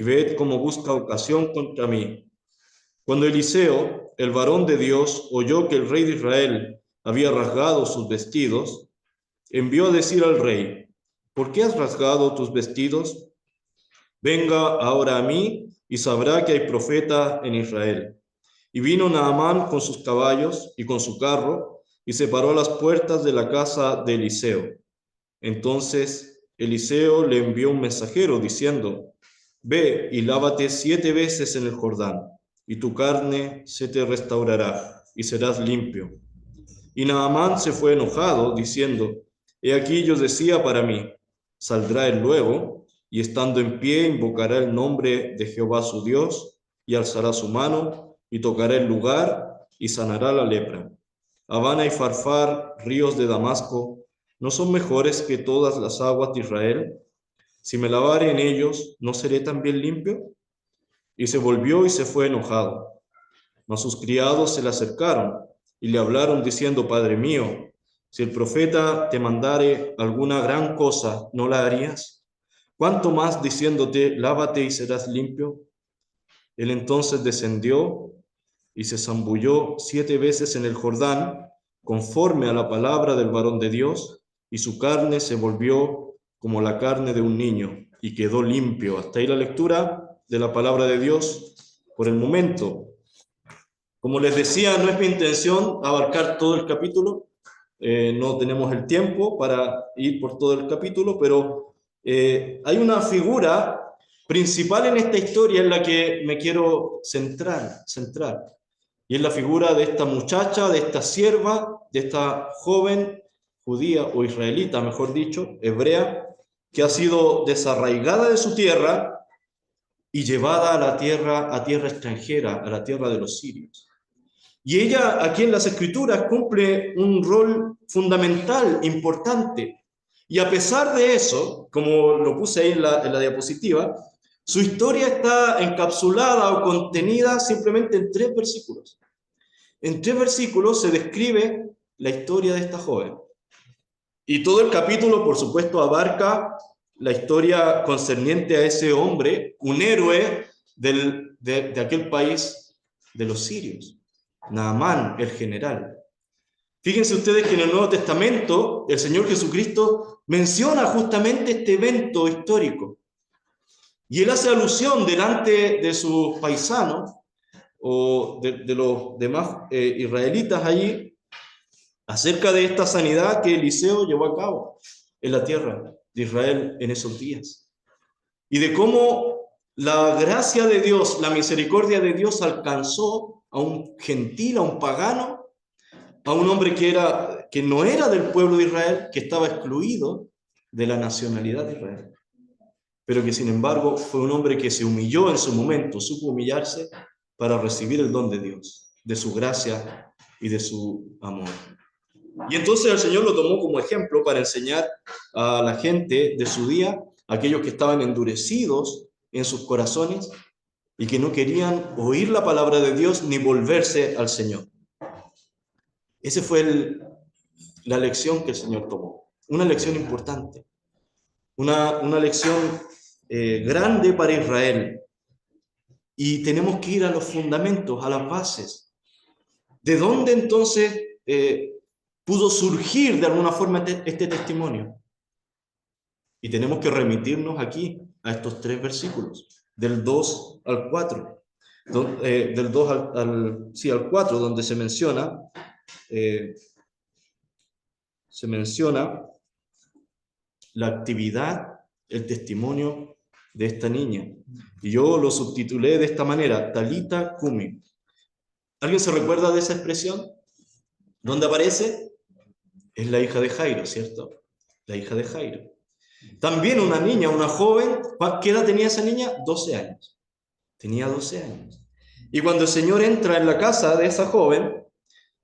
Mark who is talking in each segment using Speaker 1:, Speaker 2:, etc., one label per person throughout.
Speaker 1: y ved cómo busca ocasión contra mí. Cuando Eliseo, el varón de Dios, oyó que el rey de Israel había rasgado sus vestidos, envió a decir al rey: ¿por qué has rasgado tus vestidos? Venga ahora a mí y sabrá que hay profeta en Israel. Y vino Naamán con sus caballos y con su carro y se paró a las puertas de la casa de Eliseo. Entonces Eliseo le envió un mensajero diciendo: ve y lávate 7 veces en el Jordán, y tu carne se te restaurará y serás limpio. Y Naamán se fue enojado, diciendo: he aquí yo decía para mí, saldrá él luego, y estando en pie invocará el nombre de Jehová su Dios, y alzará su mano, y tocará el lugar, y sanará la lepra. Habana y Farfar, ríos de Damasco, ¿no son mejores que todas las aguas de Israel? Si me lavare en ellos, ¿no seré también limpio? Y se volvió y se fue enojado. Mas sus criados se le acercaron y le hablaron diciendo: Padre mío, si el profeta te mandare alguna gran cosa, ¿no la harías? ¿Cuánto más diciéndote: lávate y serás limpio? Él entonces descendió y se zambulló 7 veces en el Jordán, conforme a la palabra del varón de Dios, y su carne se volvió como la carne de un niño, y quedó limpio. Hasta ahí la lectura de la palabra de Dios por el momento. Como les decía, no es mi intención abarcar todo el capítulo, no tenemos el tiempo para ir por todo el capítulo, pero hay una figura principal en esta historia en la que me quiero centrar, y es la figura de esta muchacha, de esta sierva, de esta joven judía o israelita, mejor dicho, hebrea, que ha sido desarraigada de su tierra y llevada a tierra extranjera, a la tierra de los sirios. Y ella aquí en las Escrituras cumple un rol fundamental, importante. Y a pesar de eso, como lo puse ahí en la diapositiva, su historia está encapsulada o contenida simplemente en 3 versículos. En 3 versículos se describe la historia de esta joven. Y todo el capítulo, por supuesto, abarca la historia concerniente a ese hombre, un héroe de aquel país de los sirios. Naamán, el general. Fíjense ustedes que en el Nuevo Testamento el Señor Jesucristo menciona justamente este evento histórico. Y él hace alusión delante de sus paisanos o de los demás israelitas allí acerca de esta sanidad que Eliseo llevó a cabo en la tierra de Israel en esos días. Y de cómo la gracia de Dios, la misericordia de Dios alcanzó a un gentil, a un pagano, a un hombre que no era del pueblo de Israel, que estaba excluido de la nacionalidad de Israel, pero que sin embargo fue un hombre que se humilló en su momento, supo humillarse para recibir el don de Dios, de su gracia y de su amor. Y entonces el Señor lo tomó como ejemplo para enseñar a la gente de su día, aquellos que estaban endurecidos en sus corazones y que no querían oír la palabra de Dios ni volverse al Señor. Esa fue la lección que el Señor tomó, una lección importante, una lección grande para Israel. Y tenemos que ir a los fundamentos, a las bases. ¿De dónde entonces pudo surgir de alguna forma este testimonio? Y tenemos que remitirnos aquí a estos 3 versículos, del 2 al 4, del 2 al 4, donde se menciona la actividad, el testimonio de esta niña. Y yo lo subtitulé de esta manera: Talita Kumi. ¿Alguien se recuerda de esa expresión? ¿Dónde aparece? Es la hija de Jairo, ¿cierto? La hija de Jairo. También una niña, una joven. ¿Qué edad tenía esa niña? 12 años. Tenía 12 años. Y cuando el Señor entra en la casa de esa joven,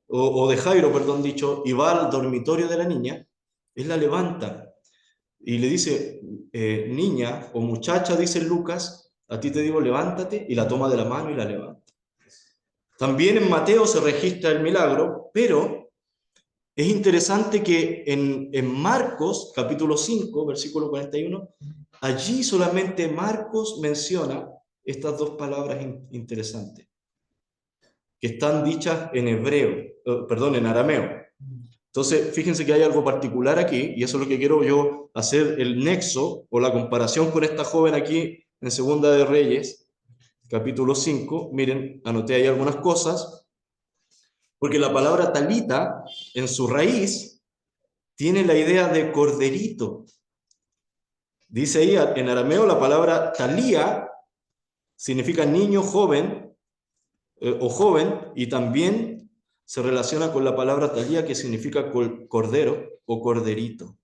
Speaker 1: o de Jairo, perdón dicho, y va al dormitorio de la niña, él la levanta y le dice: niña o muchacha, dice Lucas, a ti te digo, levántate, y la toma de la mano y la levanta. También en Mateo se registra el milagro, pero es interesante que en Marcos, capítulo 5, versículo 41, Allí solamente Marcos menciona estas dos palabras interesantes, que están dichas en hebreo, perdón, en arameo. Entonces, fíjense que hay algo particular aquí, y eso es lo que quiero yo hacer el nexo o la comparación con esta joven aquí en Segunda de Reyes, capítulo 5. Miren, anoté ahí algunas cosas, porque la palabra talita, en su raíz, tiene la idea de corderito. Dice ahí en arameo la palabra talía, significa niño, joven o joven, y también se relaciona con la palabra talía, que significa cordero o corderito.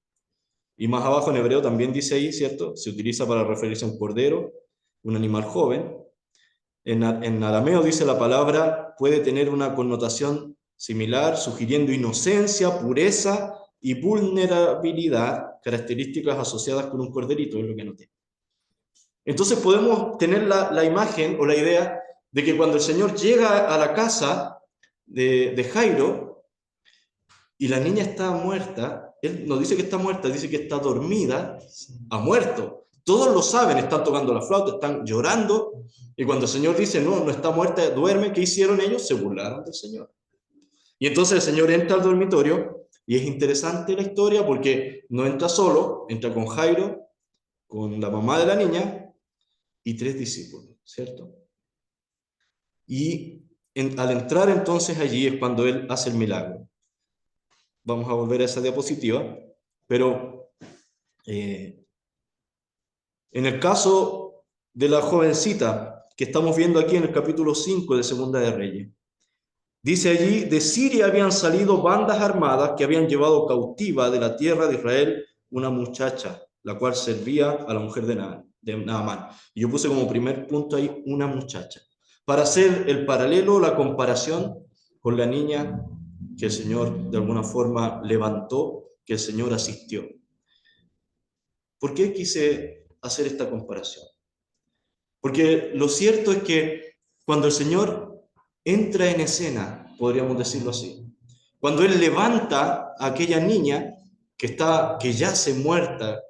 Speaker 1: Y más abajo en hebreo también dice ahí, ¿cierto? Se utiliza para referirse a un cordero, un animal joven. En arameo dice la palabra, puede tener una connotación similar, sugiriendo inocencia, pureza y vulnerabilidad, características asociadas con un corderito, es lo que anoté. Entonces podemos tener la imagen o la idea de que cuando el Señor llega a la casa de Jairo y la niña está muerta, Él no dice que está muerta, dice que está dormida, ha muerto. Todos lo saben, están tocando la flauta, están llorando, y cuando el Señor dice, no, no está muerta, duerme, ¿qué hicieron ellos? Se burlaron del Señor. Y entonces el Señor entra al dormitorio, y es interesante la historia porque no entra solo, entra con Jairo, con la mamá de la niña, y 3 discípulos, ¿cierto? Y al entrar entonces allí es cuando Él hace el milagro. Vamos a volver a esa diapositiva, pero en el caso de la jovencita que estamos viendo aquí en el capítulo 5 de Segunda de Reyes, dice allí, de Siria habían salido bandas armadas que habían llevado cautiva de la tierra de Israel una muchacha, la cual servía a la mujer de Naamán. Y yo puse como primer punto ahí una muchacha, para hacer el paralelo, la comparación con la niña que el Señor de alguna forma levantó, que el Señor asistió. ¿Por qué quise hacer esta comparación? Porque lo cierto es que cuando el Señor entra en escena, podríamos decirlo así, cuando Él levanta a aquella niña que yace muerta,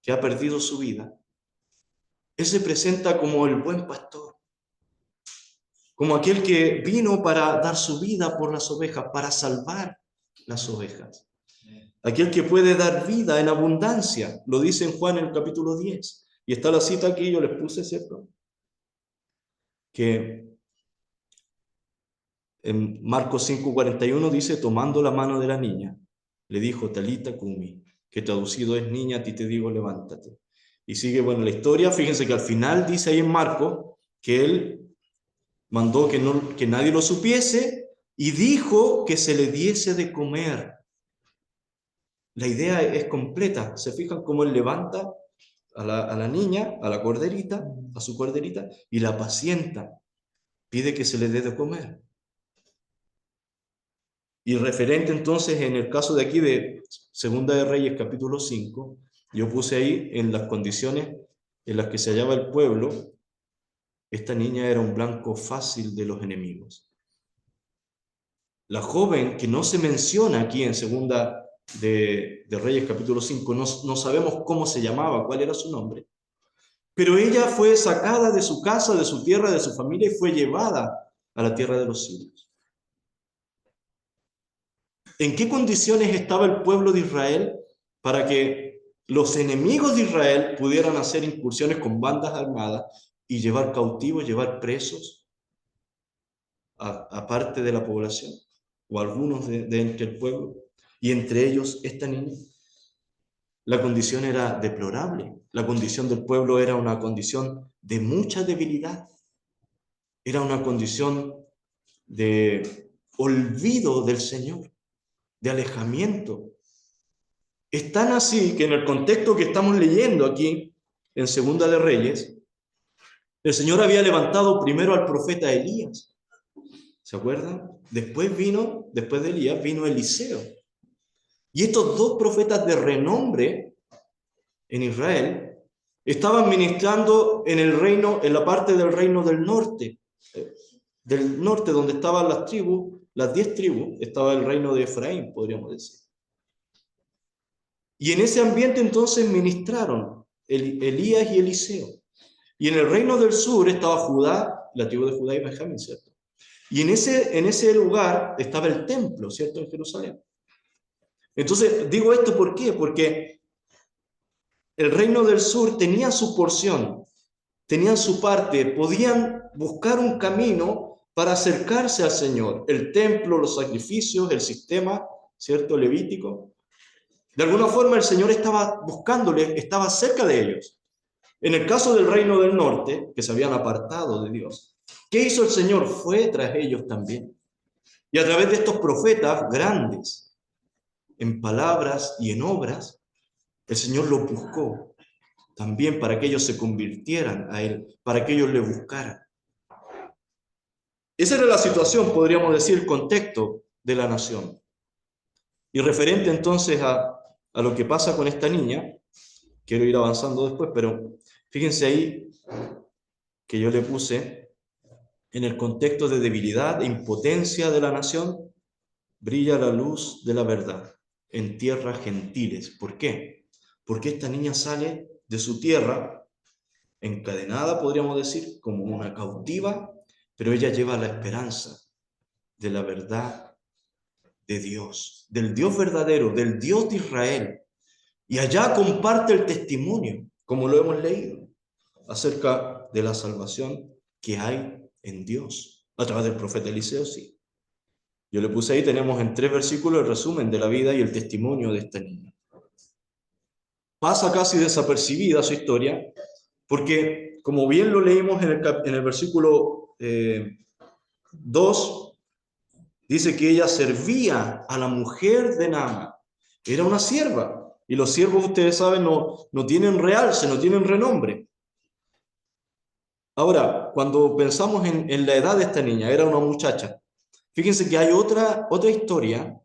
Speaker 1: que ha perdido su vida, Él se presenta como el buen pastor, como aquel que vino para dar su vida por las ovejas, para salvar las ovejas. Aquel que puede dar vida en abundancia, lo dice en Juan en el capítulo 10. Y está la cita aquí, yo les puse, ¿cierto? Que en Marcos 5:41 dice, tomando la mano de la niña, le dijo, Talita Cumi, que traducido es, niña, a ti te digo, levántate. Y sigue, bueno, la historia. Fíjense que al final dice ahí en Marcos que él mandó que nadie lo supiese y dijo que se le diese de comer. La idea es completa. ¿Se fijan cómo él levanta a la niña, a la corderita, a su corderita, y la apacienta? Pide que se le dé de comer. Y referente entonces en el caso de aquí de Segunda de Reyes capítulo 5, yo puse ahí en las condiciones en las que se hallaba el pueblo, esta niña era un blanco fácil de los enemigos. La joven que no se menciona aquí en Segunda de Reyes capítulo 5, no sabemos cómo se llamaba, cuál era su nombre, pero ella fue sacada de su casa, de su tierra, de su familia y fue llevada a la tierra de los sirios. ¿En qué condiciones estaba el pueblo de Israel para que los enemigos de Israel pudieran hacer incursiones con bandas armadas y llevar cautivos, llevar presos a parte de la población o algunos de entre el pueblo, y entre ellos esta niña? La condición era deplorable. La condición del pueblo era una condición de mucha debilidad. Era una condición de olvido del Señor, de alejamiento. Es tan así que en el contexto que estamos leyendo aquí, en Segunda de Reyes, el Señor había levantado primero al profeta Elías. ¿Se acuerdan? Después de Elías, vino Eliseo. Y estos dos profetas de renombre en Israel estaban ministrando en el reino, en la parte del reino del norte donde estaban las tribus, las 10 tribus, estaba el reino de Efraín, podríamos decir. Y en ese ambiente entonces ministraron Elías y Eliseo. Y en el reino del sur estaba Judá, la tribu de Judá y Benjamín, ¿cierto? Y en ese lugar estaba el templo, ¿cierto? En Jerusalén. Entonces, digo esto ¿por qué? Porque el reino del sur tenía su porción, tenían su parte, podían buscar un camino para acercarse al Señor. El templo, los sacrificios, el sistema, ¿cierto? Levítico. De alguna forma el Señor estaba buscándole, estaba cerca de ellos. En el caso del reino del norte, que se habían apartado de Dios, ¿qué hizo el Señor? Fue tras ellos también. Y a través de estos profetas grandes, en palabras y en obras, el Señor los buscó también para que ellos se convirtieran a Él, para que ellos le buscaran. Esa era la situación, podríamos decir, el contexto de la nación. Y referente entonces a lo que pasa con esta niña, quiero ir avanzando después, pero fíjense ahí que yo le puse en el contexto de debilidad e impotencia de la nación, brilla la luz de la verdad en tierras gentiles. ¿Por qué? Porque esta niña sale de su tierra, encadenada, podríamos decir, como una cautiva, pero ella lleva la esperanza de la verdad de Dios, del Dios verdadero, del Dios de Israel. Y allá comparte el testimonio, como lo hemos leído, acerca de la salvación que hay en Dios, a través del profeta Eliseo, sí. Yo le puse ahí, tenemos en 3 versículos el resumen de la vida y el testimonio de esta niña. Pasa casi desapercibida su historia, porque como bien lo leímos en el versículo 2, dice que ella servía a la mujer de Naamán. Era una sierva, y los siervos, ustedes saben, no tienen realce, no tienen renombre. Ahora, cuando pensamos en la edad de esta niña, era una muchacha. Fíjense que hay otra historia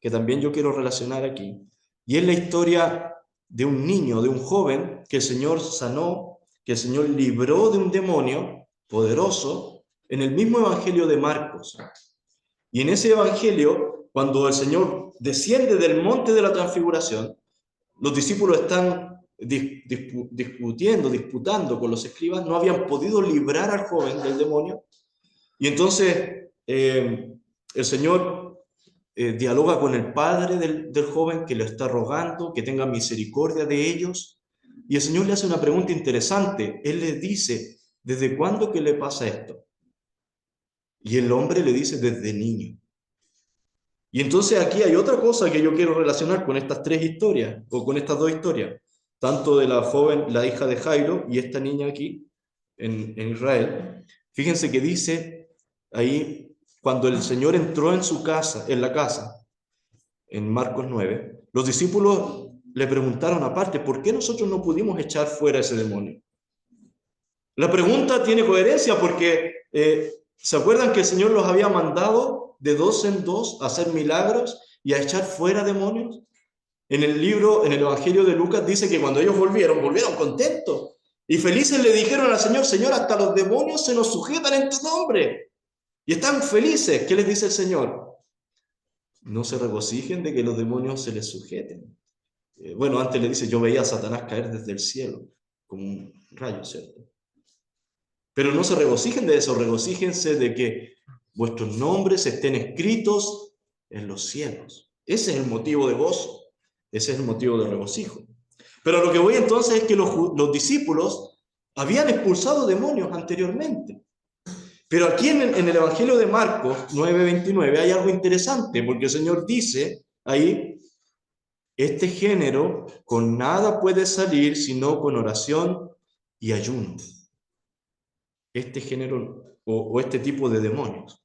Speaker 1: que también yo quiero relacionar aquí, y es la historia de un niño, de un joven que el Señor sanó, que el Señor libró de un demonio poderoso en el mismo Evangelio de Marcos. Y en ese Evangelio, cuando el Señor desciende del monte de la transfiguración, los discípulos están disputando con los escribas, no habían podido librar al joven del demonio, y entonces el Señor dialoga con el padre del joven que le está rogando que tenga misericordia de ellos, y el Señor le hace una pregunta interesante. Él le dice, ¿desde cuándo que le pasa esto? Y el hombre le dice, desde niño. Y entonces aquí hay otra cosa que yo quiero relacionar con estas 3 historias, o con estas 2 historias, tanto de la joven, la hija de Jairo, y esta niña aquí, en Israel. Fíjense que dice ahí, cuando el Señor entró en la casa, en Marcos 9, los discípulos le preguntaron aparte, ¿por qué nosotros no pudimos echar fuera ese demonio? La pregunta tiene coherencia porque ¿se acuerdan que el Señor los había mandado de 2 en 2 a hacer milagros y a echar fuera demonios? En el Evangelio de Lucas dice que cuando ellos volvieron contentos y felices le dijeron al Señor, Señor, hasta los demonios se nos sujetan en tu nombre. Y están felices. ¿Qué les dice el Señor? No se regocijen de que los demonios se les sujeten. Bueno, antes le dice, yo veía a Satanás caer desde el cielo como un rayo, ¿cierto? Pero no se regocijen de eso, regocíjense de que vuestros nombres estén escritos en los cielos. Ese es el motivo de gozo, ese es el motivo de regocijo. Pero lo que voy entonces es que los discípulos habían expulsado demonios anteriormente. Pero aquí en el Evangelio de Marcos 9:29 hay algo interesante, porque el Señor dice ahí, este género con nada puede salir sino con oración y ayuno. Este género o este tipo de demonios.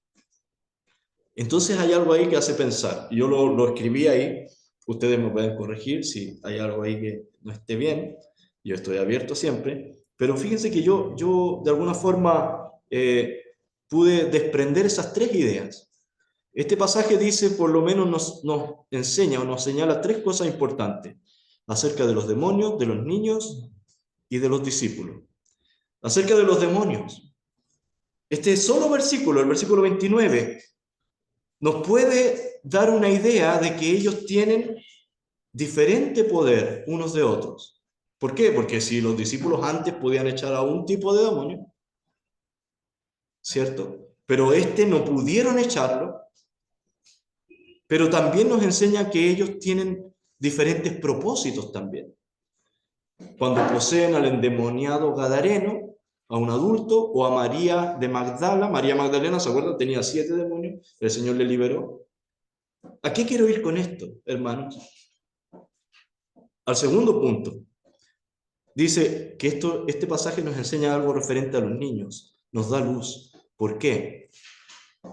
Speaker 1: Entonces hay algo ahí que hace pensar. Yo lo escribí ahí, ustedes me pueden corregir si hay algo ahí que no esté bien, yo estoy abierto siempre, pero fíjense que yo de alguna forma pude desprender esas 3 ideas. Este pasaje dice, por lo menos nos enseña o nos señala 3 cosas importantes acerca de los demonios, de los niños y de los discípulos. Acerca de los demonios, este solo versículo, el versículo 29, nos puede dar una idea de que ellos tienen diferente poder unos de otros. ¿Por qué? Porque si los discípulos antes podían echar a un tipo de demonio, ¿cierto? Pero no pudieron echarlo, pero también nos enseña que ellos tienen diferentes propósitos también. Cuando poseen al endemoniado gadareno, a un adulto, o a María de Magdala. María Magdalena, ¿se acuerdan? Tenía 7 demonios, el Señor le liberó. ¿A qué quiero ir con esto, hermanos? Al segundo punto. Dice que este pasaje nos enseña algo referente a los niños, nos da luz. ¿Por qué?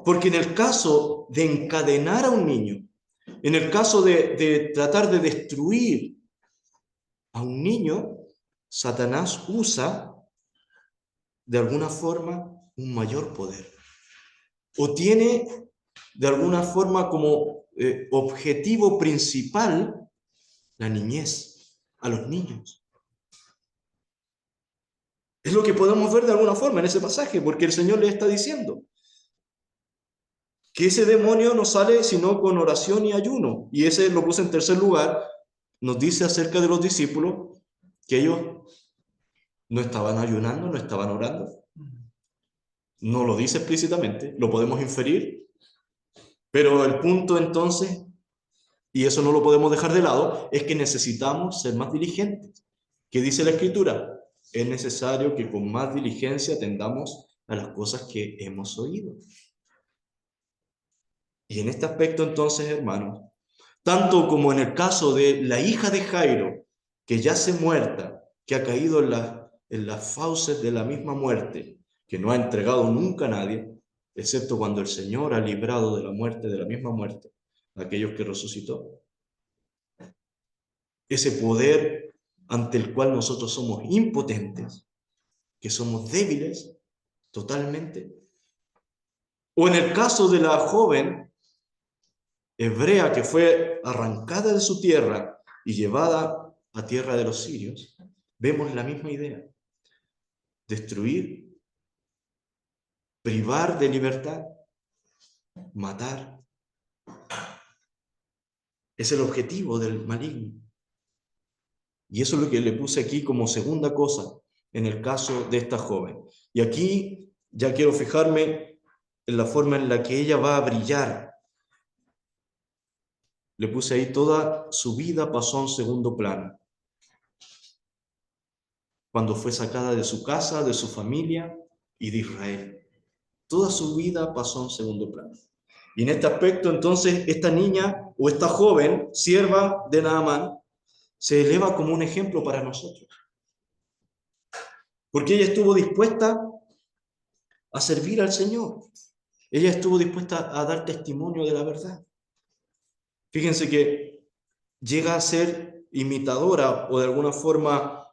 Speaker 1: Porque en el caso de encadenar a un niño, en el caso de tratar de destruir a un niño, Satanás usa de alguna forma un mayor poder. O tiene de alguna forma como objetivo principal la niñez, a los niños. Es lo que podemos ver de alguna forma en ese pasaje, porque el Señor le está diciendo que ese demonio no sale sino con oración y ayuno. Y ese lo puse en tercer lugar. Nos dice acerca de los discípulos que ellos no estaban ayunando, no estaban orando. No lo dice explícitamente, lo podemos inferir. Pero el punto entonces, y eso no lo podemos dejar de lado, es que necesitamos ser más diligentes. ¿Qué dice la Escritura? Es necesario que con más diligencia atendamos a las cosas que hemos oído. Y en este aspecto entonces, hermanos, tanto como en el caso de la hija de Jairo, que yace muerta, que ha caído en las fauces de la misma muerte, que no ha entregado nunca a nadie, excepto cuando el Señor ha librado de la muerte, de la misma muerte, a aquellos que resucitó. Ese poder ante el cual nosotros somos impotentes, que somos débiles totalmente. O en el caso de la joven hebrea que fue arrancada de su tierra y llevada a tierra de los sirios, vemos la misma idea. Destruir, privar de libertad, matar. Es el objetivo del maligno. Y eso es lo que le puse aquí como segunda cosa en el caso de esta joven. Y aquí ya quiero fijarme en la forma en la que ella va a brillar. Le puse ahí: toda su vida pasó a un segundo plano. Cuando fue sacada de su casa, de su familia y de Israel. Toda su vida pasó a un segundo plano. Y en este aspecto, entonces, esta niña o esta joven, sierva de Naamán, se eleva como un ejemplo para nosotros. Porque ella estuvo dispuesta a servir al Señor. Ella estuvo dispuesta a dar testimonio de la verdad. Fíjense que llega a ser imitadora o de alguna forma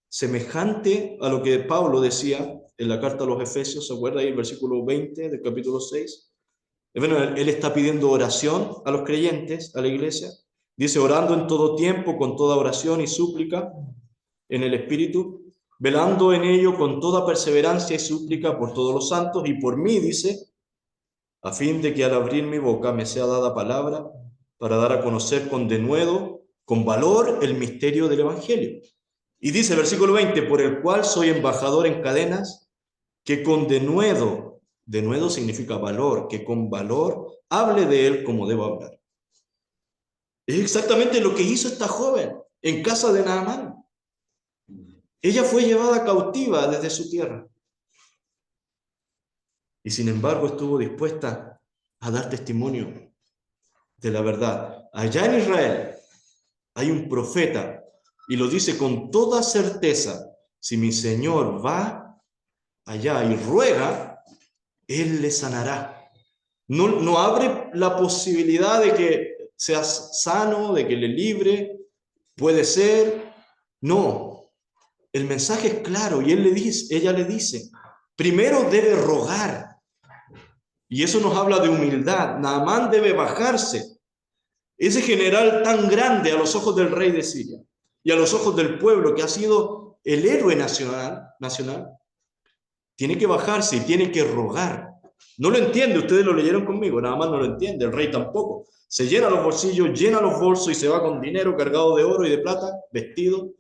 Speaker 1: semejante a lo que Pablo decía en la carta a los Efesios. ¿Se acuerda ahí el versículo 20 del capítulo 6? Bueno, él está pidiendo oración a los creyentes, a la iglesia. Dice: orando en todo tiempo, con toda oración y súplica en el Espíritu, velando en ello con toda perseverancia y súplica por todos los santos y por mí, dice, a fin de que al abrir mi boca me sea dada palabra para dar a conocer con denuedo, con valor, el misterio del Evangelio. Y dice el versículo 20, por el cual soy embajador en cadenas, que con denuedo significa valor, que con valor hable de él como debo hablar. Es exactamente lo que hizo esta joven en casa de Naamán. Ella fue llevada cautiva desde su tierra. Y sin embargo estuvo dispuesta a dar testimonio de la verdad. Allá en Israel hay un profeta y lo dice con toda certeza: si mi Señor va allá y ruega, Él le sanará. No abre la posibilidad de que seas sano, de que le libre. Puede ser. No. El mensaje es claro y ella le dice: primero debe rogar. Y eso nos habla de humildad. Naamán debe bajarse. Ese general tan grande a los ojos del rey de Siria y a los ojos del pueblo, que ha sido el héroe nacional, tiene que bajarse y tiene que rogar. No lo entiende, ustedes lo leyeron conmigo, Naamán no lo entiende, el rey tampoco. Se llena los bolsillos, llena los bolsos y se va con dinero cargado de oro y de plata, vestido,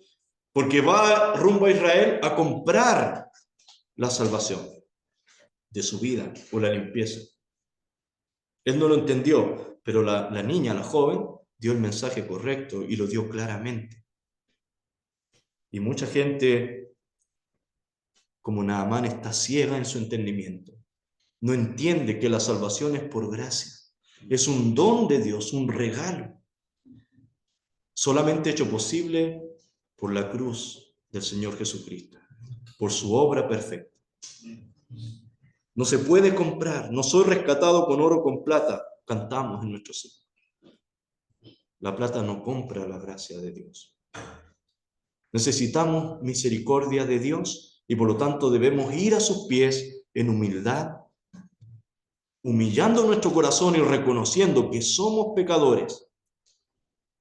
Speaker 1: porque va rumbo a Israel a comprar la salvación de su vida o la limpieza. Él no lo entendió, pero la niña, la joven, dio el mensaje correcto y lo dio claramente. Y mucha gente, como Naamán, está ciega en su entendimiento. No entiende que la salvación es por gracia. Es un don de Dios, un regalo, solamente hecho posible por la cruz del Señor Jesucristo, por su obra perfecta. No se puede comprar. No soy rescatado con oro o con plata, cantamos en nuestro siglo. La plata no compra la gracia de Dios. Necesitamos misericordia de Dios y por lo tanto debemos ir a sus pies en humildad, humillando nuestro corazón y reconociendo que somos pecadores,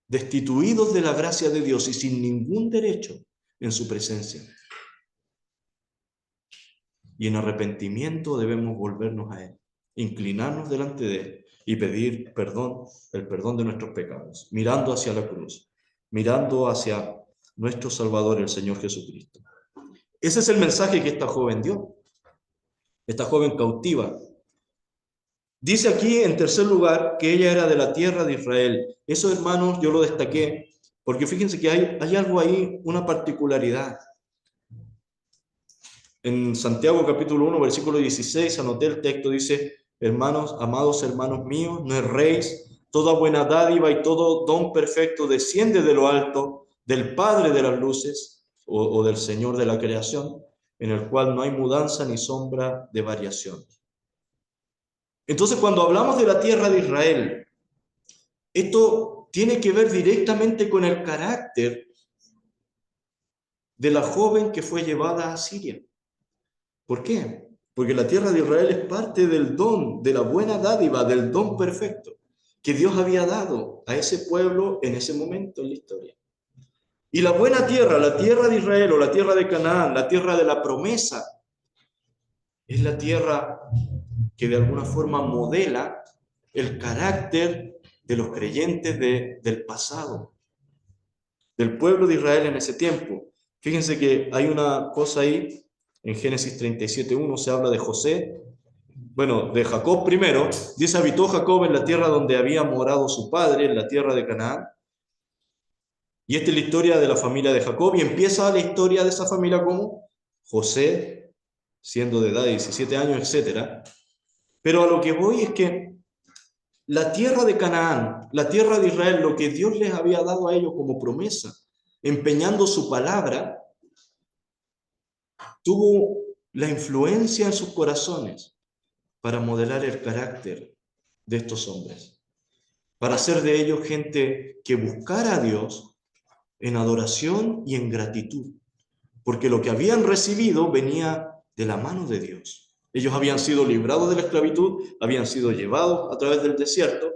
Speaker 1: destituidos de la gracia de Dios y sin ningún derecho en su presencia. Y en arrepentimiento debemos volvernos a Él, inclinarnos delante de Él y pedir perdón, el perdón de nuestros pecados, mirando hacia la cruz, mirando hacia nuestro Salvador, el Señor Jesucristo. Ese es el mensaje que esta joven dio, esta joven cautiva. Dice aquí, en tercer lugar, que ella era de la tierra de Israel. Eso, hermanos, yo lo destaqué, porque fíjense que hay algo ahí, una particularidad. En Santiago capítulo 1, versículo 16, anoté el texto, dice, hermanos, amados hermanos míos, no erréis, toda buena dádiva y todo don perfecto desciende de lo alto, del Padre de las luces, o del Señor de la creación, en el cual no hay mudanza ni sombra de variación. Entonces, cuando hablamos de la tierra de Israel, esto tiene que ver directamente con el carácter de la joven que fue llevada a Siria. ¿Por qué? Porque la tierra de Israel es parte del don, de la buena dádiva, del don perfecto que Dios había dado a ese pueblo en ese momento en la historia. Y la buena tierra, la tierra de Israel o la tierra de Canaán, la tierra de la promesa, es la tierra que de alguna forma modela el carácter de los creyentes del pasado, del pueblo de Israel en ese tiempo. Fíjense que hay una cosa ahí, en Génesis 37:1 se habla de José, bueno, de Jacob primero, dice, habitó Jacob en la tierra donde había morado su padre, en la tierra de Canaán. Y esta es la historia de la familia de Jacob, y empieza la historia de esa familia como José, siendo de edad de 17 años, etc. Pero a lo que voy es que la tierra de Canaán, la tierra de Israel, lo que Dios les había dado a ellos como promesa, empeñando su palabra, tuvo la influencia en sus corazones para modelar el carácter de estos hombres, para hacer de ellos gente que buscara a Dios en adoración y en gratitud, porque lo que habían recibido venía de la mano de Dios. Ellos habían sido librados de la esclavitud, habían sido llevados a través del desierto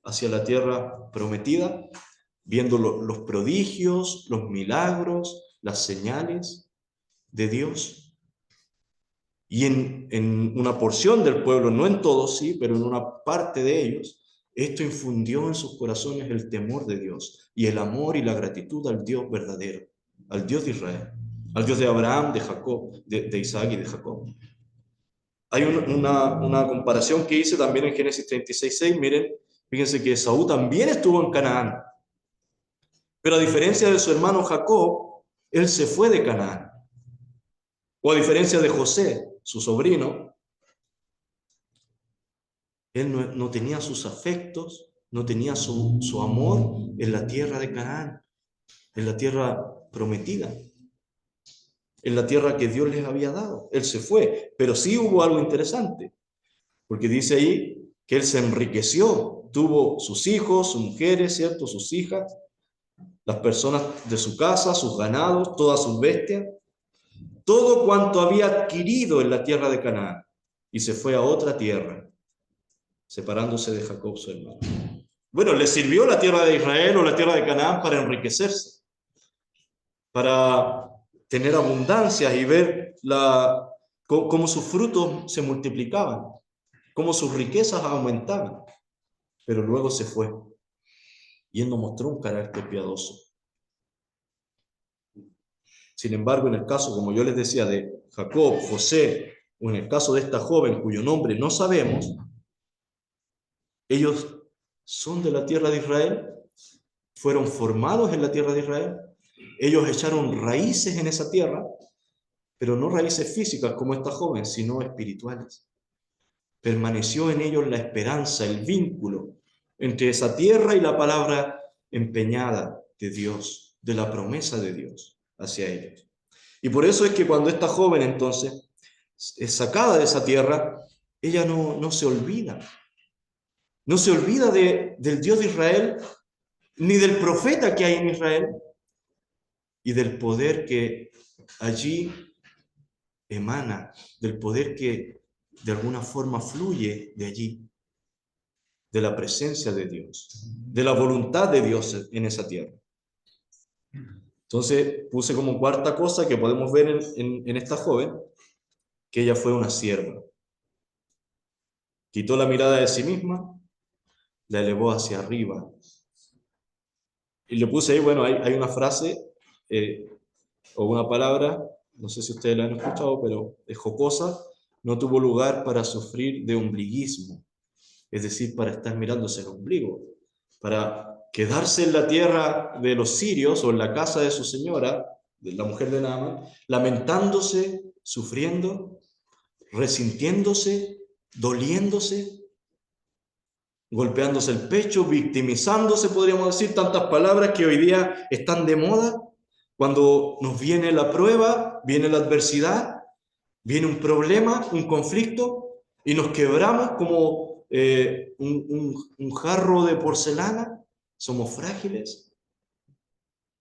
Speaker 1: hacia la tierra prometida, viendo los prodigios, los milagros, las señales de Dios. Y en una porción del pueblo, no en todos, sí, pero en una parte de ellos, esto infundió en sus corazones el temor de Dios y el amor y la gratitud al Dios verdadero, al Dios de Israel, al Dios de Abraham, de Jacob, de Isaac y de Jacob. Hay una comparación que hice también en Génesis 36:6. Miren, fíjense que Esaú también estuvo en Canaán, pero a diferencia de su hermano Jacob, él se fue de Canaán. O a diferencia de José, su sobrino, él no tenía sus afectos, no tenía su amor en la tierra de Canaán, en la tierra prometida, en la tierra que Dios les había dado. Él se fue, pero sí hubo algo interesante, porque dice ahí que él se enriqueció, tuvo sus hijos, sus mujeres, ¿cierto? Sus hijas, las personas de su casa, sus ganados, todas sus bestias, todo cuanto había adquirido en la tierra de Canaán, y se fue a otra tierra, separándose de Jacob, su hermano. Bueno, le sirvió la tierra de Israel o la tierra de Canaán para enriquecerse, para tener abundancia y ver cómo sus frutos se multiplicaban, cómo sus riquezas aumentaban. Pero luego se fue y él nos mostró un carácter piadoso. Sin embargo, en el caso, como yo les decía, de Jacob, José, o en el caso de esta joven cuyo nombre no sabemos, ellos son de la tierra de Israel, fueron formados en la tierra de Israel, ellos echaron raíces en esa tierra, pero no raíces físicas como esta joven, sino espirituales. Permaneció en ellos la esperanza, el vínculo entre esa tierra y la palabra empeñada de Dios, de la promesa de Dios hacia ellos. Y por eso es que cuando esta joven entonces es sacada de esa tierra, ella no se olvida. No se olvida del Dios de Israel, ni del profeta que hay en Israel, y del poder que allí emana, del poder que de alguna forma fluye de allí, de la presencia de Dios, de la voluntad de Dios en esa tierra. Entonces puse como cuarta cosa que podemos ver en esta joven, que ella fue una sierva. Quitó la mirada de sí misma, la elevó hacia arriba. Y le puse ahí, bueno, hay una frase o una palabra, no sé si ustedes la han escuchado, pero es jocosa: no tuvo lugar para sufrir de ombliguismo, es decir, para estar mirándose el ombligo, para quedarse en la tierra de los sirios o en la casa de su señora, de la mujer de Naamán, lamentándose, sufriendo, resintiéndose, doliéndose, golpeándose el pecho, victimizándose, podríamos decir, tantas palabras que hoy día están de moda. Cuando nos viene la prueba, viene la adversidad, viene un problema, un conflicto, y nos quebramos como un jarro de porcelana, somos frágiles.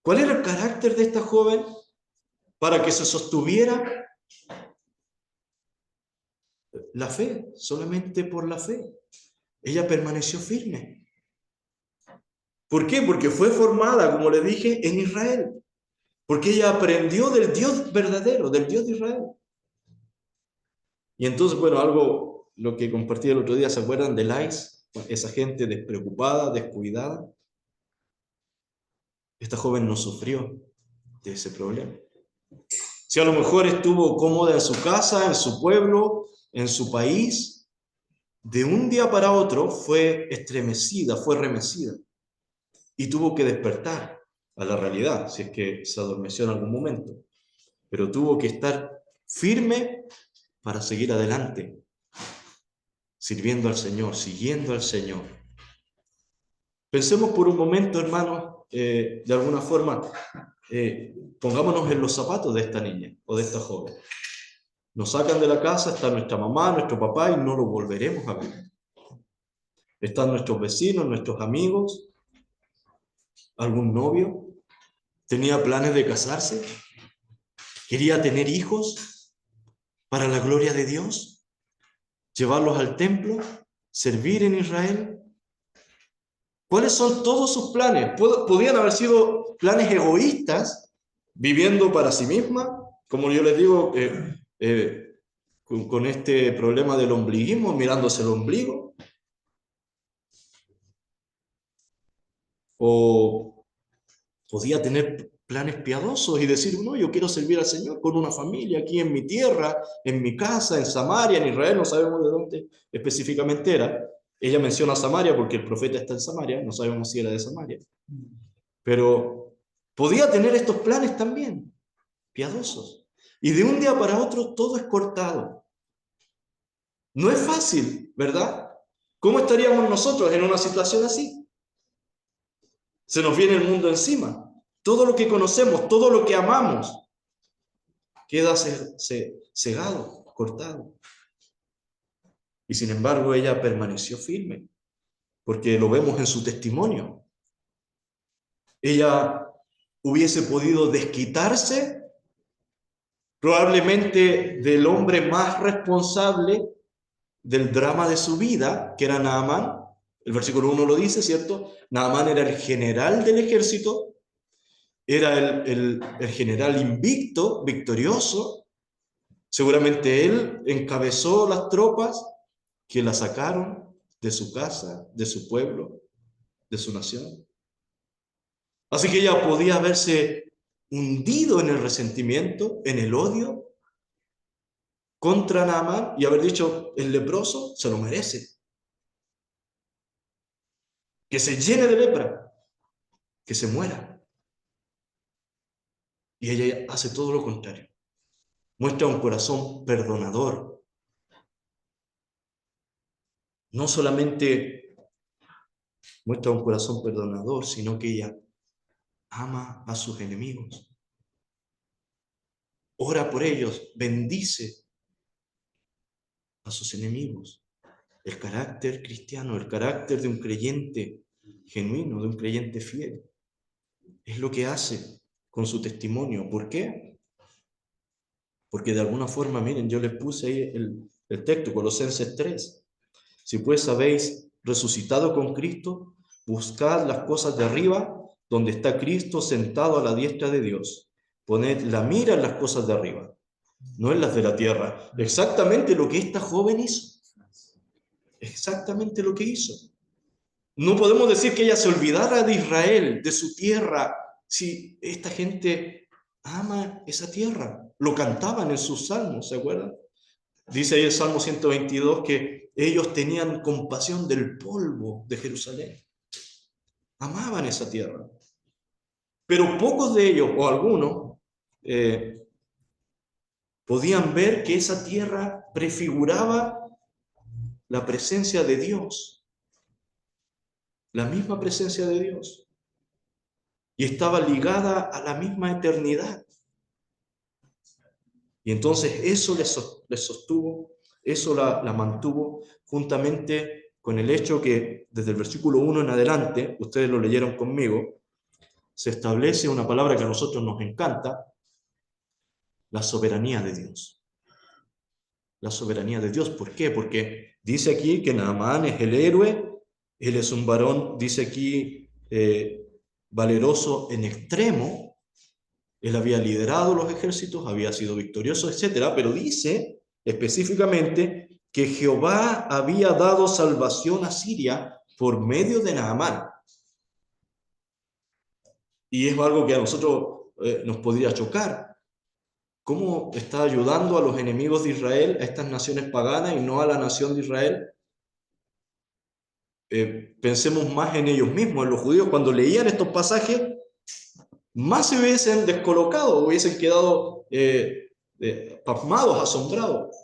Speaker 1: ¿Cuál era el carácter de esta joven para que se sostuviera? La fe, solamente por la fe. Ella permaneció firme. ¿Por qué? Porque fue formada, como le dije, en Israel. Porque ella aprendió del Dios verdadero, del Dios de Israel. Y entonces, bueno, algo, lo que compartí el otro día, ¿se acuerdan de Lais? Esa gente despreocupada, descuidada. Esta joven no sufrió de ese problema. Si a lo mejor estuvo cómoda en su casa, en su pueblo, en su país, de un día para otro fue estremecida, fue remecida y tuvo que despertar a la realidad, si es que se adormeció en algún momento. Pero tuvo que estar firme para seguir adelante, sirviendo al Señor, siguiendo al Señor. Pensemos por un momento, hermanos, de alguna forma, pongámonos en los zapatos de esta niña o de esta joven. Nos sacan de la casa, está nuestra mamá, nuestro papá, y no lo volveremos a ver. Están nuestros vecinos, nuestros amigos, algún novio, tenía planes de casarse, quería tener hijos para la gloria de Dios, llevarlos al templo, servir en Israel. ¿Cuáles son todos sus planes? Podían haber sido planes egoístas, viviendo para sí misma, como yo les digo, con este problema del ombliguismo, mirándose el ombligo. O podía tener planes piadosos y decir, no, yo quiero servir al Señor con una familia aquí en mi tierra, en mi casa, en Samaria, en Israel, no sabemos de dónde específicamente era. Ella menciona Samaria porque el profeta está en Samaria, no sabemos si era de Samaria. Pero podía tener estos planes también, piadosos. Y de un día para otro todo es cortado. No es fácil, ¿verdad? ¿Cómo estaríamos nosotros en una situación así? Se nos viene el mundo encima. Todo lo que conocemos, todo lo que amamos, queda cegado, cortado. Y sin embargo, ella permaneció firme, porque lo vemos en su testimonio. Ella hubiese podido desquitarse probablemente del hombre más responsable del drama de su vida, que era Naamán. El versículo 1 lo dice, ¿cierto? Naamán era el general del ejército, era el general invicto, victorioso. Seguramente él encabezó las tropas que la sacaron de su casa, de su pueblo, de su nación. Así que ella podía haberse hundido en el resentimiento, en el odio contra Naamán y haber dicho, el leproso se lo merece, que se llene de lepra, que se muera. Y ella hace todo lo contrario. Muestra un corazón perdonador. No solamente muestra un corazón perdonador, sino que ella ama a sus enemigos. Ora por ellos, bendice a sus enemigos. El carácter cristiano, el carácter de un creyente genuino, de un creyente fiel, es lo que hace con su testimonio. ¿Por qué? Porque de alguna forma, miren, yo les puse ahí el texto, Colosenses 3. Si pues habéis resucitado con Cristo, buscad las cosas de arriba, donde está Cristo sentado a la diestra de Dios. Poned la mira en las cosas de arriba, no en las de la tierra. Exactamente lo que esta joven hizo. Exactamente lo que hizo. No podemos decir que ella se olvidara de Israel, de su tierra, si esta gente ama esa tierra. Lo cantaban en sus salmos, ¿se acuerdan? Dice ahí el Salmo 122 que ellos tenían compasión del polvo de Jerusalén. Amaban esa tierra. Pero pocos de ellos, o algunos, podían ver que esa tierra prefiguraba la presencia de Dios, la misma presencia de Dios, y estaba ligada a la misma eternidad. Y entonces eso les sostuvo, eso la mantuvo, juntamente con el hecho que desde el versículo 1 en adelante, ustedes lo leyeron conmigo, se establece una palabra que a nosotros nos encanta, la soberanía de Dios. La soberanía de Dios. ¿Por qué? Porque dice aquí que Naamán es el héroe, él es un varón, dice aquí, valeroso en extremo, él había liderado los ejércitos, había sido victorioso, etcétera, pero dice específicamente que Jehová había dado salvación a Siria por medio de Naamán. Y es algo que a nosotros nos podría chocar. ¿Cómo está ayudando a los enemigos de Israel, a estas naciones paganas y no a la nación de Israel? Pensemos más en ellos mismos, en los judíos. Cuando leían estos pasajes, más se hubiesen descolocado, hubiesen quedado pasmados, asombrados.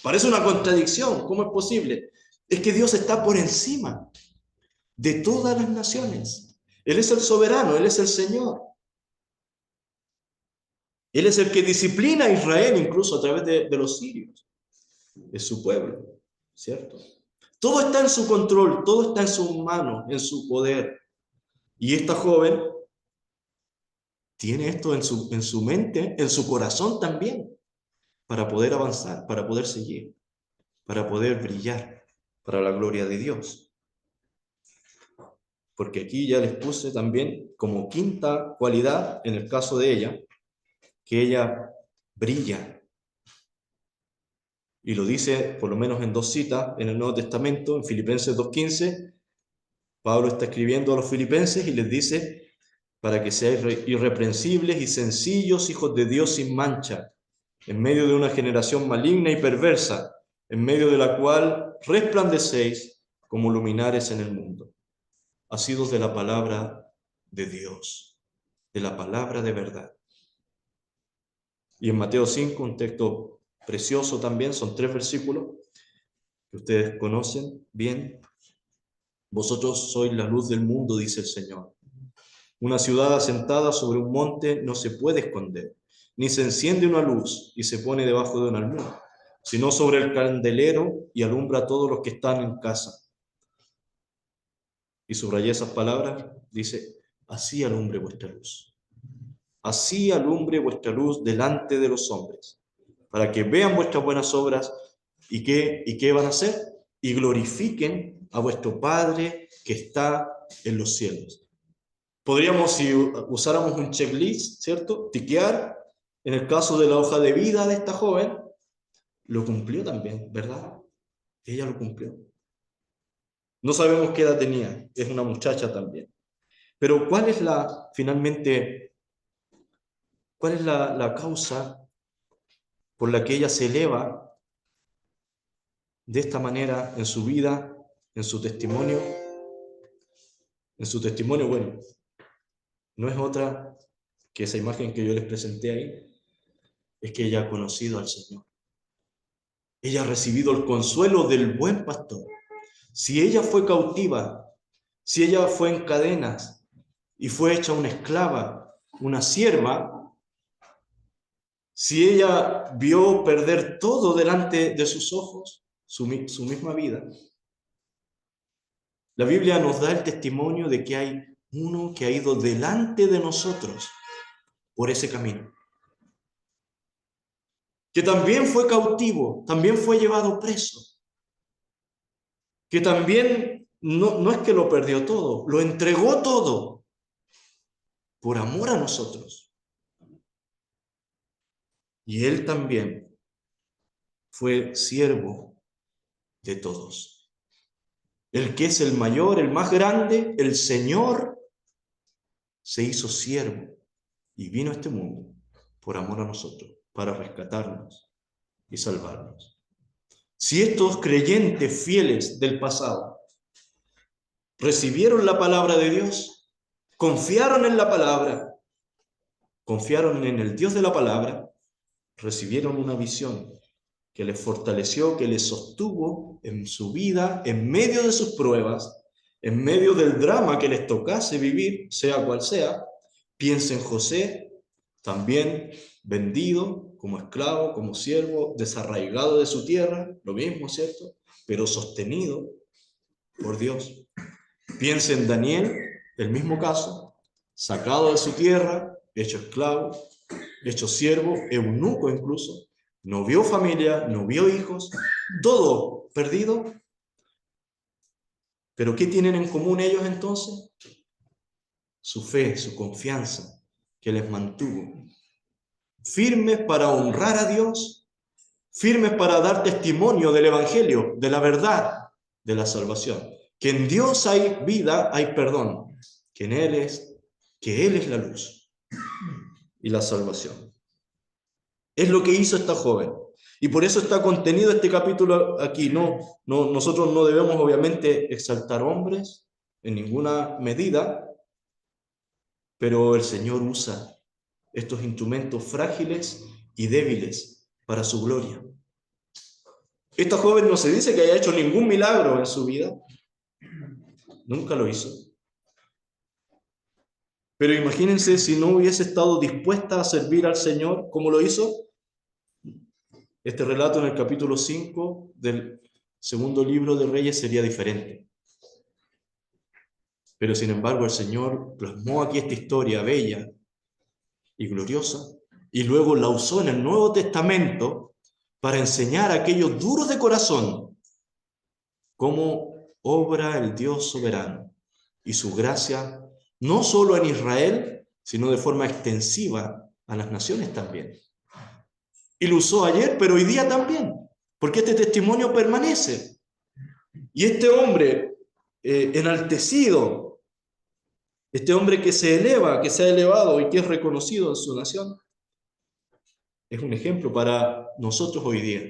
Speaker 1: Parece una contradicción. ¿Cómo es posible? Es que Dios está por encima de todas las naciones. Él es el soberano, Él es el Señor. Él es el que disciplina a Israel incluso a través de los sirios. Es su pueblo, ¿cierto? Todo está en su control, todo está en sus manos, en su poder. Y esta joven tiene esto en su mente, en su corazón también, para poder avanzar, para poder seguir, para poder brillar para la gloria de Dios. Porque aquí ya les puse también como quinta cualidad, en el caso de ella, que ella brilla. Y lo dice por lo menos en dos citas en el Nuevo Testamento, en Filipenses 2:15. Pablo está escribiendo a los filipenses y les dice, para que seáis irreprensibles y sencillos, hijos de Dios sin mancha, en medio de una generación maligna y perversa, en medio de la cual resplandecéis como luminares en el mundo, asidos de la palabra de Dios, de la palabra de verdad. Y en Mateo 5, un texto precioso también, son 3 versículos que ustedes conocen bien. Vosotros sois la luz del mundo, dice el Señor. Una ciudad asentada sobre un monte no se puede esconder, ni se enciende una luz y se pone debajo de un almud, sino sobre el candelero y alumbra a todos los que están en casa. Y subrayé esas palabras, dice, así alumbre vuestra luz. Así alumbre vuestra luz delante de los hombres, para que vean vuestras buenas obras y qué van a hacer, y glorifiquen a vuestro Padre que está en los cielos. Podríamos, si usáramos un checklist, ¿cierto? Tiquear, en el caso de la hoja de vida de esta joven, lo cumplió también, ¿verdad? Ella lo cumplió. No sabemos qué edad tenía, es una muchacha también. Pero ¿cuál es finalmente, ¿Cuál es la causa por la que ella se eleva de esta manera en su vida, en su testimonio? En su testimonio, bueno, no es otra que esa imagen que yo les presenté ahí, es que ella ha conocido al Señor. Ella ha recibido el consuelo del buen pastor. Si ella fue cautiva, si ella fue en cadenas y fue hecha una esclava, una sierva, si ella vio perder todo delante de sus ojos, su misma vida, la Biblia nos da el testimonio de que hay uno que ha ido delante de nosotros por ese camino, que también fue cautivo, también fue llevado preso, que también no es que lo perdió todo, lo entregó todo por amor a nosotros. Y él también fue siervo de todos. El que es el mayor, el más grande, el Señor, se hizo siervo y vino a este mundo por amor a nosotros, para rescatarnos y salvarnos. Si estos creyentes fieles del pasado recibieron la palabra de Dios, confiaron en la palabra, confiaron en el Dios de la palabra, recibieron una visión que les fortaleció, que les sostuvo en su vida, en medio de sus pruebas, en medio del drama que les tocase vivir, sea cual sea. Piensa en José, también vendido como esclavo, como siervo, desarraigado de su tierra, lo mismo, ¿cierto? Pero sostenido por Dios. Piensa en Daniel, el mismo caso, sacado de su tierra, hecho esclavo, hecho siervo, eunuco incluso, no vio familia, no vio hijos, todo perdido. ¿Pero qué tienen en común ellos entonces? Su fe, su confianza, que les mantuvo firmes para honrar a Dios, firmes para dar testimonio del Evangelio, de la verdad, de la salvación. Que en Dios hay vida, hay perdón, que Él es la luz y la salvación. Es lo que hizo esta joven. Y por eso está contenido este capítulo aquí. Nosotros no debemos obviamente exaltar hombres en ninguna medida, pero el Señor usa estos instrumentos frágiles y débiles para su gloria. Esta joven no se dice que haya hecho ningún milagro en su vida. Nunca lo hizo. Pero imagínense si no hubiese estado dispuesta a servir al Señor como lo hizo. Este relato en el capítulo 5 del segundo libro de Reyes sería diferente. Pero sin embargo el Señor plasmó aquí esta historia bella y gloriosa y luego la usó en el Nuevo Testamento para enseñar a aquellos duros de corazón cómo obra el Dios soberano y su gracia no solo en Israel, sino de forma extensiva a las naciones también. Y lo usó ayer, pero hoy día también, porque este testimonio permanece. Y este hombre enaltecido, este hombre que se eleva, que se ha elevado y que es reconocido en su nación, es un ejemplo para nosotros hoy día,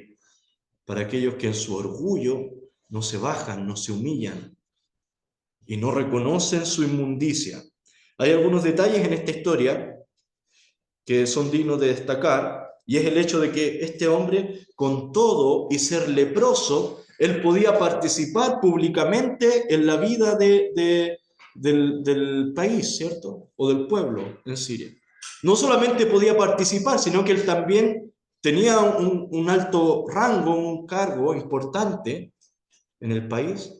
Speaker 1: para aquellos que en su orgullo no se bajan, no se humillan y no reconocen su inmundicia. Hay algunos detalles en esta historia que son dignos de destacar, y es el hecho de que este hombre, con todo y ser leproso, él podía participar públicamente en la vida del país, ¿cierto? O del pueblo en Siria. No solamente podía participar, sino que él también tenía un alto rango, un cargo importante en el país.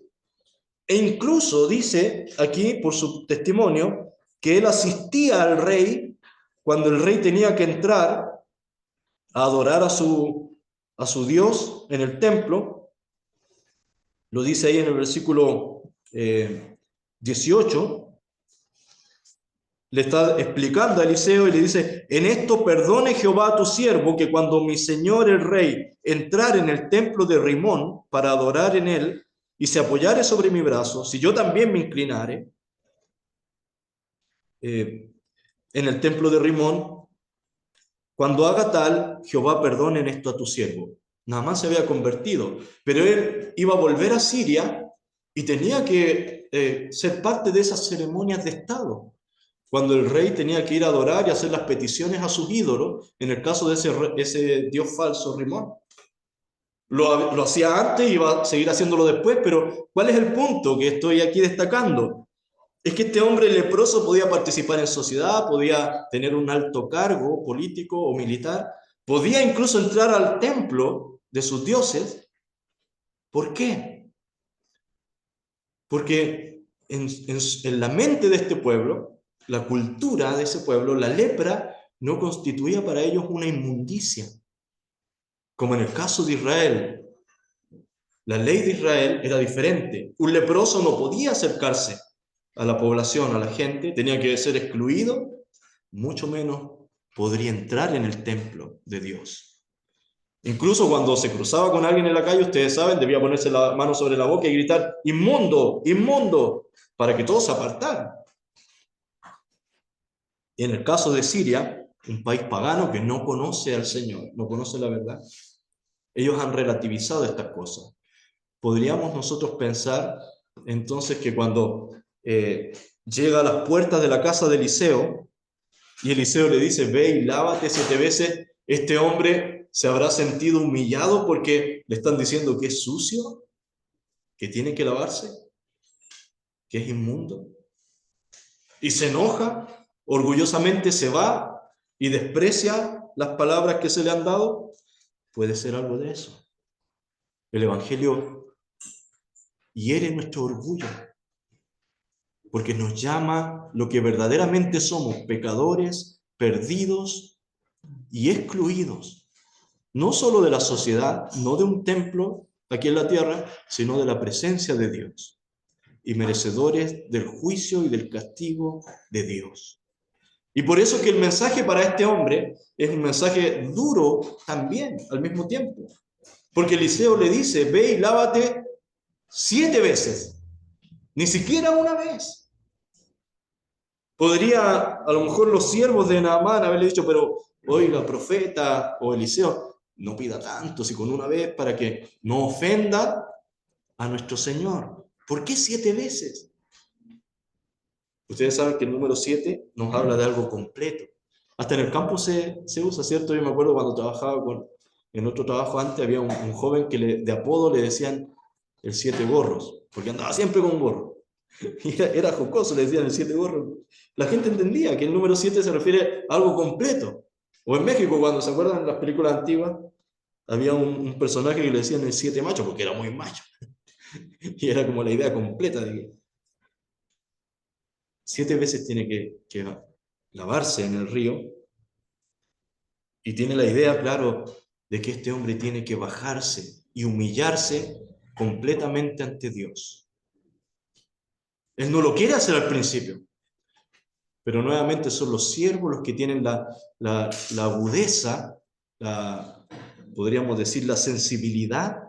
Speaker 1: E incluso dice aquí, por su testimonio, que él asistía al rey cuando el rey tenía que entrar a adorar a su Dios en el templo. Lo dice ahí en el versículo 18. Le está explicando a Eliseo y le dice: en esto perdone Jehová a tu siervo, que cuando mi señor el rey entrare en el templo de Rimón para adorar en él y se apoyare sobre mi brazo, si yo también me inclinare en el templo de Rimón, Cuando haga tal, Jehová perdone en esto a tu siervo. Naamán se había convertido, pero él iba a volver a Siria y tenía que ser parte de esas ceremonias de Estado. Cuando el rey tenía que ir a adorar y hacer las peticiones a sus ídolos, en el caso de ese dios falso, Rimón. Lo hacía antes y va a seguir haciéndolo después, pero ¿cuál es el punto que estoy aquí destacando? Es que este hombre leproso podía participar en sociedad, podía tener un alto cargo político o militar, podía incluso entrar al templo de sus dioses. ¿Por qué? Porque en la mente de este pueblo, la cultura de ese pueblo, la lepra no constituía para ellos una inmundicia. Como en el caso de Israel, la ley de Israel era diferente. Un leproso no podía acercarse a la población, a la gente, tenía que ser excluido, mucho menos podría entrar en el templo de Dios. Incluso cuando se cruzaba con alguien en la calle, ustedes saben, debía ponerse la mano sobre la boca y gritar, inmundo, inmundo, para que todos se apartaran. Y en el caso de Siria, un país pagano que no conoce al Señor, no conoce la verdad, ellos han relativizado estas cosas. Podríamos nosotros pensar entonces que cuando llega a las puertas de la casa de Eliseo y Eliseo le dice, ve y lávate 7 veces, este hombre se habrá sentido humillado porque le están diciendo que es sucio, que tiene que lavarse, que es inmundo. Y se enoja, orgullosamente se va y desprecia las palabras que se le han dado. Puede ser algo de eso. El Evangelio hiere nuestro orgullo, porque nos llama lo que verdaderamente somos, pecadores, perdidos y excluidos, no solo de la sociedad, no de un templo aquí en la tierra, sino de la presencia de Dios, y merecedores del juicio y del castigo de Dios. Y por eso que el mensaje para este hombre es un mensaje duro también, al mismo tiempo, porque Eliseo le dice, ve y lávate 7 veces, ni siquiera una vez. Podría, a lo mejor los siervos de Naamán haberle dicho, pero oiga, profeta o Eliseo, no pida tanto, si con una vez para que no ofenda a nuestro Señor. ¿Por qué 7 veces? Ustedes saben que el número 7 nos habla de algo completo. Hasta en el campo se usa, ¿cierto? Yo me acuerdo cuando trabajaba en otro trabajo antes, había un joven que de apodo le decían el 7 gorros, porque andaba siempre con un gorro. Y era jocoso, le decían el 7 gorros. La gente entendía que el número 7 se refiere a algo completo. O en México, cuando se acuerdan de las películas antiguas, había un personaje que le decían el 7 macho, porque era muy macho. Y era como la idea completa de que 7 veces tiene que lavarse en el río. Y tiene la idea, claro, de que este hombre tiene que bajarse y humillarse completamente ante Dios. Él no lo quiere hacer al principio, pero nuevamente son los siervos los que tienen la agudeza, podríamos decir, la sensibilidad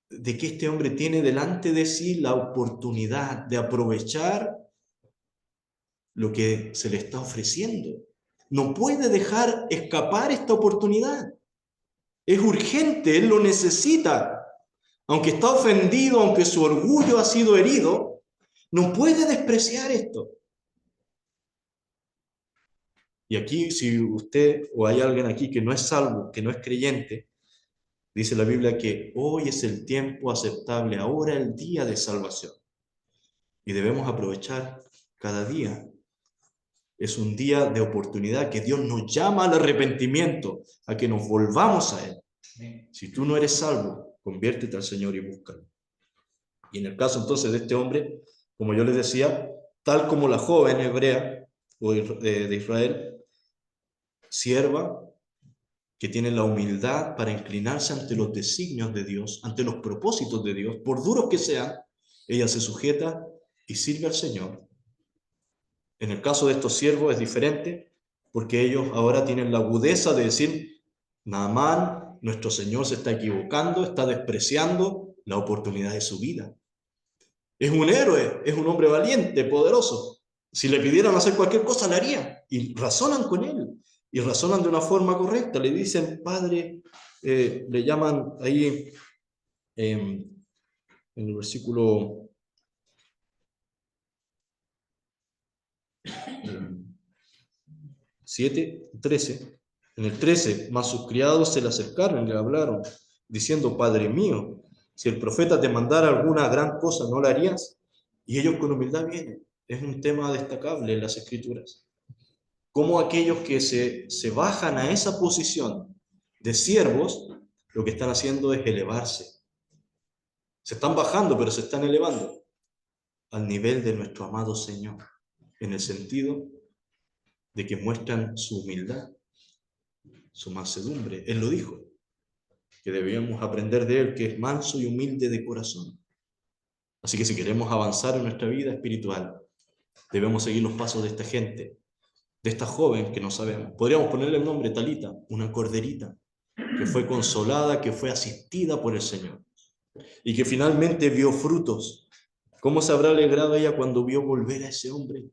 Speaker 1: de que este hombre tiene delante de sí la oportunidad de aprovechar lo que se le está ofreciendo. No puede dejar escapar esta oportunidad. Es urgente, él lo necesita. Aunque está ofendido, aunque su orgullo ha sido herido, no puede despreciar esto. Y aquí, si usted o hay alguien aquí que no es salvo, que no es creyente, dice la Biblia que hoy es el tiempo aceptable, ahora el día de salvación. Y debemos aprovechar cada día. Es un día de oportunidad que Dios nos llama al arrepentimiento, a que nos volvamos a Él. Si tú no eres salvo, conviértete al Señor y búscalo. Y en el caso entonces de este hombre, como yo les decía, tal como la joven hebrea de Israel, sierva, que tiene la humildad para inclinarse ante los designios de Dios, ante los propósitos de Dios, por duros que sean, ella se sujeta y sirve al Señor. En el caso de estos siervos es diferente, porque ellos ahora tienen la agudeza de decir, Naamán, nuestro Señor se está equivocando, está despreciando la oportunidad de su vida. Es un héroe, es un hombre valiente, poderoso. Si le pidieran hacer cualquier cosa, la haría. Y razonan con él. y razonan de una forma correcta. Le dicen, Padre, le llaman ahí en el versículo 7, 13. En el 13, mas sus criados se le acercaron y le hablaron, diciendo, Padre mío, si el profeta te mandara alguna gran cosa, ¿no la harías? Y ellos con humildad vienen. Es un tema destacable en las Escrituras. Cómo aquellos que se bajan a esa posición de siervos, lo que están haciendo es elevarse. Se están bajando, pero se están elevando al nivel de nuestro amado Señor, en el sentido de que muestran su humildad, su mansedumbre. Él lo dijo, que debíamos aprender de Él, que es manso y humilde de corazón. Así que si queremos avanzar en nuestra vida espiritual, debemos seguir los pasos de esta gente, de esta joven que no sabemos. Podríamos ponerle el nombre Talita, una corderita, que fue consolada, que fue asistida por el Señor, y que finalmente vio frutos. ¿Cómo se habrá alegrado ella cuando vio volver a ese hombre?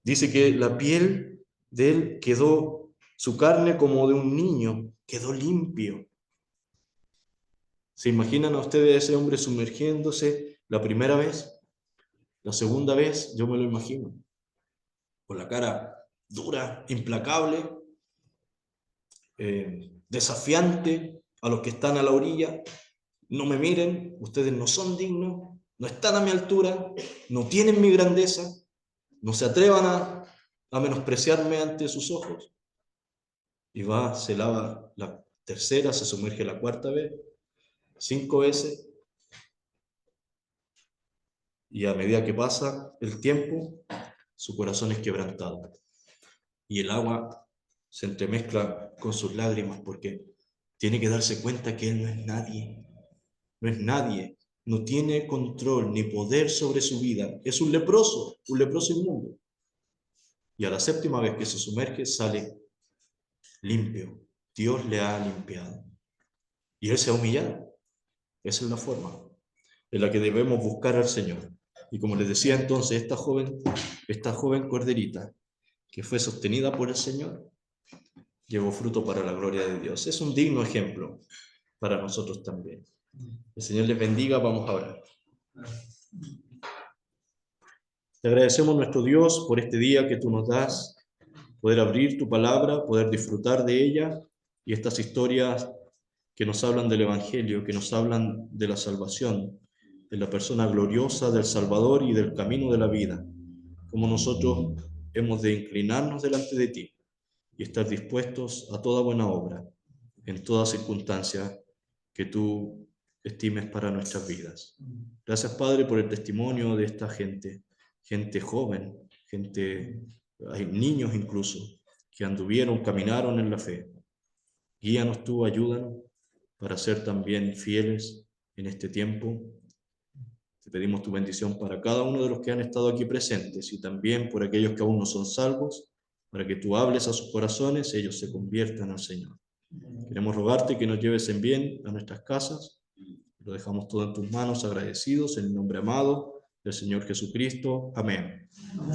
Speaker 1: Dice que la piel de él quedó, su carne como de un niño, quedó limpio. ¿Se imaginan a ustedes a ese hombre sumergiéndose la primera vez? La segunda vez, yo me lo imagino, con la cara dura, implacable, desafiante a los que están a la orilla. No me miren, ustedes no son dignos, no están a mi altura, no tienen mi grandeza, no se atrevan a menospreciarme ante sus ojos. Y va, se lava la tercera, se sumerge la cuarta vez, 5 veces, y a medida que pasa el tiempo, su corazón es quebrantado. Y el agua se entremezcla con sus lágrimas porque tiene que darse cuenta que él no es nadie, no es nadie, no tiene control ni poder sobre su vida, es un leproso inmundo. Y a la séptima vez que se sumerge sale limpio, Dios le ha limpiado. Y él se ha humillado. Esa es la forma en la que debemos buscar al Señor. Y como les decía entonces, esta joven corderita que fue sostenida por el Señor, llevó fruto para la gloria de Dios. Es un digno ejemplo para nosotros también. El Señor les bendiga, vamos a orar. Te agradecemos, nuestro Dios, por este día que tú nos das, poder abrir tu palabra, poder disfrutar de ella y estas historias que nos hablan del Evangelio, que nos hablan de la salvación, de la persona gloriosa del Salvador y del camino de la vida, como nosotros hemos de inclinarnos delante de ti y estar dispuestos a toda buena obra, en toda circunstancia que tú estimes para nuestras vidas. Gracias, Padre, por el testimonio de esta gente joven, hay niños incluso, que anduvieron, caminaron en la fe. Guíanos tú, ayúdanos para ser también fieles en este tiempo. Te pedimos tu bendición para cada uno de los que han estado aquí presentes y también por aquellos que aún no son salvos, para que tú hables a sus corazones, ellos se conviertan al Señor. Queremos rogarte que nos lleves en bien a nuestras casas. Lo dejamos todo en tus manos, agradecidos en el nombre amado del Señor Jesucristo. Amén.